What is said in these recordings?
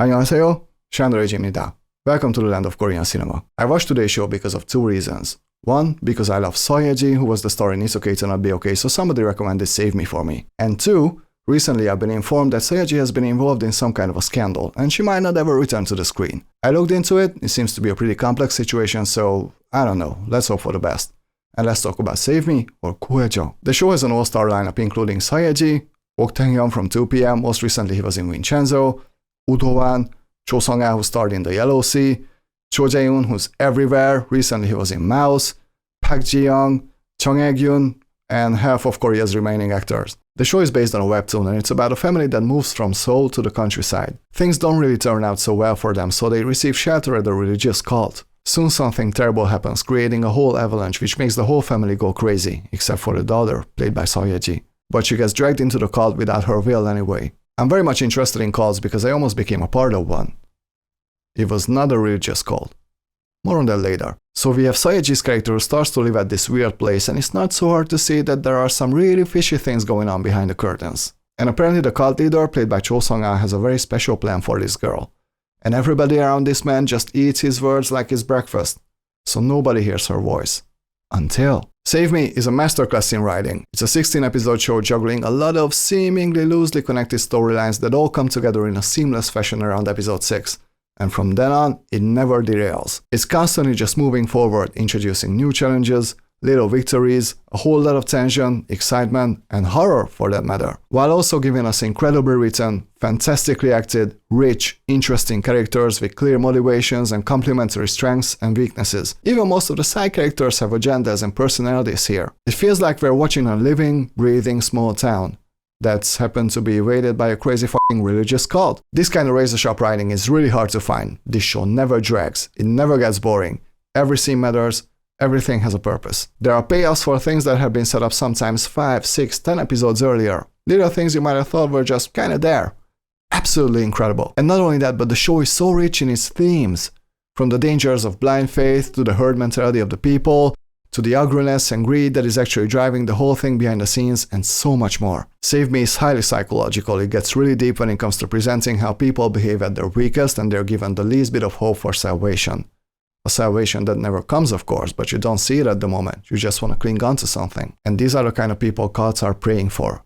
안녕하세요, Seo-ye-ji입니다. Welcome to the land of Korean cinema. I watched today's show because of two reasons. One, because I love Seo-ye-ji, who was the star in It's Okay to Not Be Okay, so somebody recommended Save Me for me. And two, recently I've been informed that Seo-ye-ji has been involved in some kind of a scandal, and she might not ever return to the screen. I looked into it, it seems to be a pretty complex situation, so I don't know, let's hope for the best. And let's talk about Save Me or 구해줘. The show has an all-star lineup including Seo-ye-ji, Taecyeon from 2PM, most recently he was in Vincenzo, Dohwan, Cho Seong-ha, who starred in The Yellow Sea, Jae-yun, who's everywhere, recently he was in Mouse, Park Ji-young, Jung Hae-kyun, and half of Korea's remaining actors. The show is based on a webtoon and it's about a family that moves from Seoul to the countryside. Things don't really turn out so well for them, so they receive shelter at a religious cult. Soon something terrible happens, creating a whole avalanche which makes the whole family go crazy, except for the daughter, played by Seo-ye-ji. But she gets dragged into the cult without her will anyway. I'm very much interested in cults because I almost became a part of one. It was not a religious cult. More on that later. So we have Seo-ye-ji's character who starts to live at this weird place, and it's not so hard to see that there are some really fishy things going on behind the curtains. And apparently the cult leader, played by Cho Seong-ha, has a very special plan for this girl. And everybody around this man just eats his words like it's breakfast. So nobody hears her voice. Until Save Me is a masterclass in writing. It's a 16-episode show juggling a lot of seemingly loosely connected storylines that all come together in a seamless fashion around episode 6. And from then on, it never derails. It's constantly just moving forward, introducing new challenges, little victories, a whole lot of tension, excitement, and horror for that matter, while also giving us incredibly written, fantastically acted, rich, interesting characters with clear motivations and complementary strengths and weaknesses. Even most of the side characters have agendas and personalities here. It feels like we're watching a living, breathing small town that's happened to be invaded by a crazy fucking religious cult. This kind of razor-sharp writing is really hard to find. This show never drags, it never gets boring. Every scene matters, everything has a purpose. There are payoffs for things that have been set up sometimes 5, 6, 10 episodes earlier. Little things you might have thought were just kinda there. Absolutely incredible. And not only that, but the show is so rich in its themes. From the dangers of blind faith, to the herd mentality of the people, to the ugliness and greed that is actually driving the whole thing behind the scenes, and so much more. Save Me is highly psychological. It gets really deep when it comes to presenting how people behave at their weakest and they're given the least bit of hope for salvation. A salvation that never comes, of course, but you don't see it at the moment. You just want to cling on to something. And these are the kind of people cults are praying for.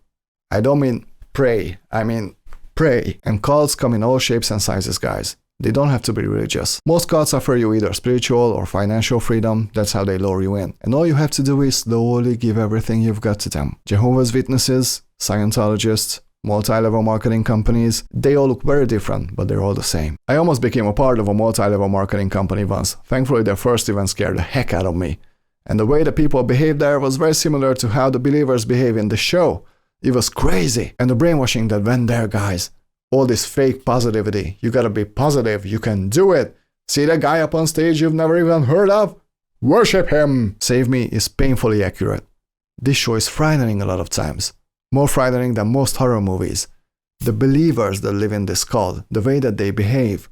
I don't mean pray, I mean pray. And cults come in all shapes and sizes, guys. They don't have to be religious. Most cults offer you either spiritual or financial freedom, that's how they lure you in. And all you have to do is slowly give everything you've got to them. Jehovah's Witnesses, Scientologists, multi-level marketing companies, they all look very different, but they're all the same. I almost became a part of a multi-level marketing company once. Thankfully, their first event scared the heck out of me. And the way the people behaved there was very similar to how the believers behave in the show. It was crazy. And the brainwashing that went there, guys. All this fake positivity. You gotta be positive. You can do it. See that guy up on stage you've never even heard of? Worship him! Save Me is painfully accurate. This show is frightening a lot of times. More frightening than most horror movies. The believers that live in this cult, the way that they behave.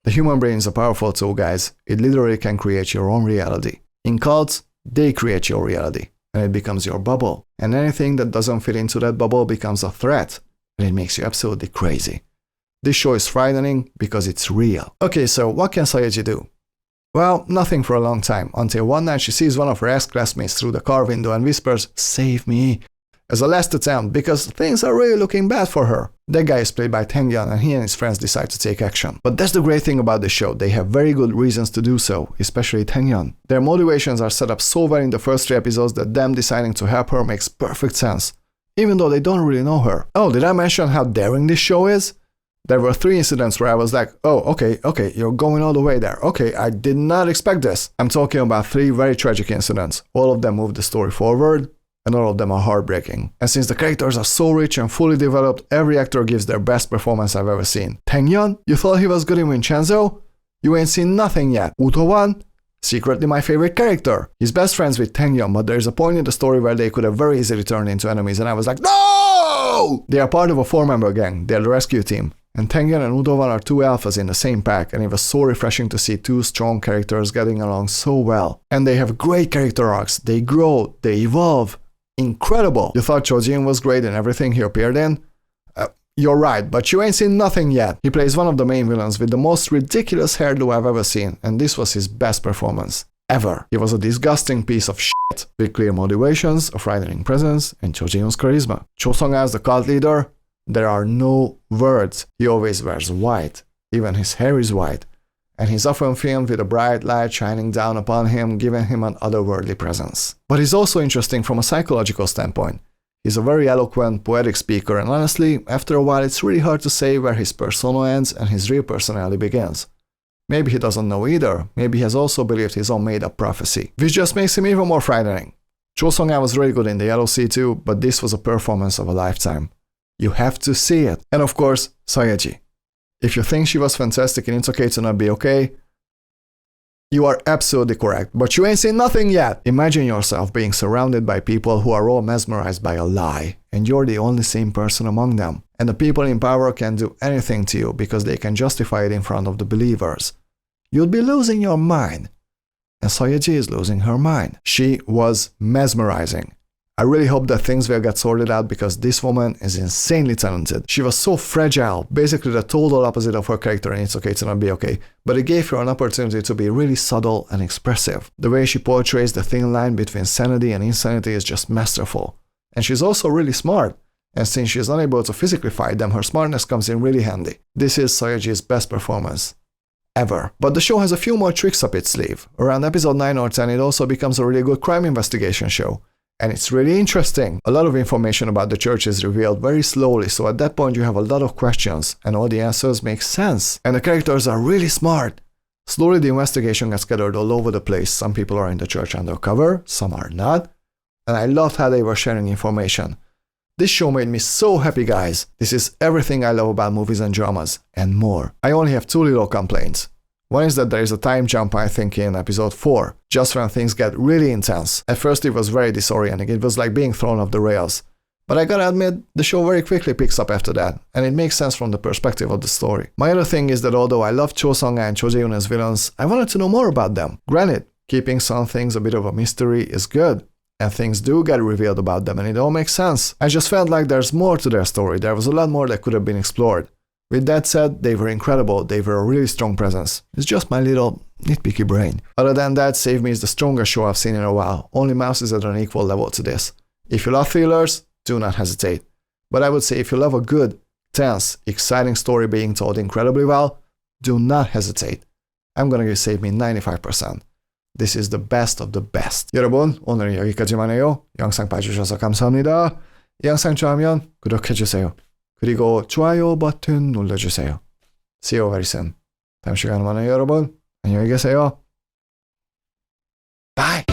The human brain is a powerful tool, guys. It literally can create your own reality. In cults, they create your reality, and it becomes your bubble. And anything that doesn't fit into that bubble becomes a threat, and it makes you absolutely crazy. This show is frightening because it's real. Okay, so what can Seo-ye-ji do? Well, nothing for a long time, until one night she sees one of her ex-classmates through the car window and whispers, "Save me," as a last attempt, because things are really looking bad for her. That guy is played by TaecYeon, and he and his friends decide to take action. But that's the great thing about the show, they have very good reasons to do so, especially TaecYeon. Their motivations are set up so well in the first 3 episodes that them deciding to help her makes perfect sense, even though they don't really know her. Oh, did I mention how daring this show is? There were 3 incidents where I was like, oh, okay, you're going all the way there. Okay, I did not expect this. I'm talking about 3 very tragic incidents. All of them move the story forward, and all of them are heartbreaking. And since the characters are so rich and fully developed, every actor gives their best performance I've ever seen. TaecYeon, you thought he was good in Vincenzo? You ain't seen nothing yet. Dohwan, secretly my favorite character. He's best friends with TaecYeon, but there's a point in the story where they could have very easily turned into enemies, and I was like, no! They are part of a 4-member gang. They're the rescue team. And TaecYeon and Dohwan are 2 alphas in the same pack, and it was so refreshing to see 2 strong characters getting along so well. And they have great character arcs, they grow, they evolve. Incredible! You thought Cho Seong-ha was great in everything he appeared in? You're right, but you ain't seen nothing yet. He plays one of the main villains with the most ridiculous hairdo I've ever seen, and this was his best performance ever. He was a disgusting piece of shit, with clear motivations, a frightening presence, and Cho Jae-yun's charisma. Cho Seong-ha as the cult leader, there are no words. He always wears white. Even his hair is white. And he's often filmed with a bright light shining down upon him, giving him an otherworldly presence. But he's also interesting from a psychological standpoint. He's a very eloquent, poetic speaker, and honestly, after a while it's really hard to say where his persona ends and his real personality begins. Maybe he doesn't know either, maybe he has also believed his own made-up prophecy, which just makes him even more frightening. Cho Seong-ha was really good in the Yellow Sea too, but this was a performance of a lifetime. You have to see it. And of course, Seo-ye-ji. If you think she was fantastic in It's Okay to Not Be Okay, you are absolutely correct, but you ain't seen nothing yet! Imagine yourself being surrounded by people who are all mesmerized by a lie, and you're the only sane person among them. And the people in power can do anything to you because they can justify it in front of the believers. You'd be losing your mind. And Seo-ye-ji is losing her mind. She was mesmerizing. I really hope that things will get sorted out because this woman is insanely talented. She was so fragile, basically the total opposite of her character in It's Okay to Not Be Okay, but it gave her an opportunity to be really subtle and expressive. The way she portrays the thin line between sanity and insanity is just masterful. And she's also really smart. And since she's unable to physically fight them, her smartness comes in really handy. This is Seo-ye-ji's best performance ever. But the show has a few more tricks up its sleeve. Around episode 9 or 10 it also becomes a really good crime investigation show. And it's really interesting. A lot of information about the church is revealed very slowly, so at that point you have a lot of questions, and all the answers make sense. And the characters are really smart. Slowly the investigation gets scattered all over the place. Some people are in the church undercover, some are not. And I loved how they were sharing information. This show made me so happy, guys. This is everything I love about movies and dramas, and more. I only have two little complaints. One is that there is a time jump, I think, in episode 4, just when things get really intense. At first it was very disorienting, it was like being thrown off the rails. But I gotta admit, the show very quickly picks up after that, and it makes sense from the perspective of the story. My other thing is that although I love Cho Seong-ha and Cho Jae-yun as villains, I wanted to know more about them. Granted, keeping some things a bit of a mystery is good, and things do get revealed about them and it all makes sense. I just felt like there's more to their story, there was a lot more that could have been explored. With that said, they were incredible, they were a really strong presence. It's just my little nitpicky brain. Other than that, Save Me is the strongest show I've seen in a while. Only Mouse is at an equal level to this. If you love thrillers, do not hesitate. But I would say if you love a good, tense, exciting story being told incredibly well, do not hesitate. I'm gonna give Save Me 95%. This is the best of the best. 여러분, 오늘은 여기까지만 해요. 영상 봐주셔서 감사합니다. 이 영상 좋아하면 구독해주세요. 그리고 좋아요 버튼 눌러주세요. See you very soon. 다음 시간에 만나요, 여러분. 안녕히 계세요. Bye!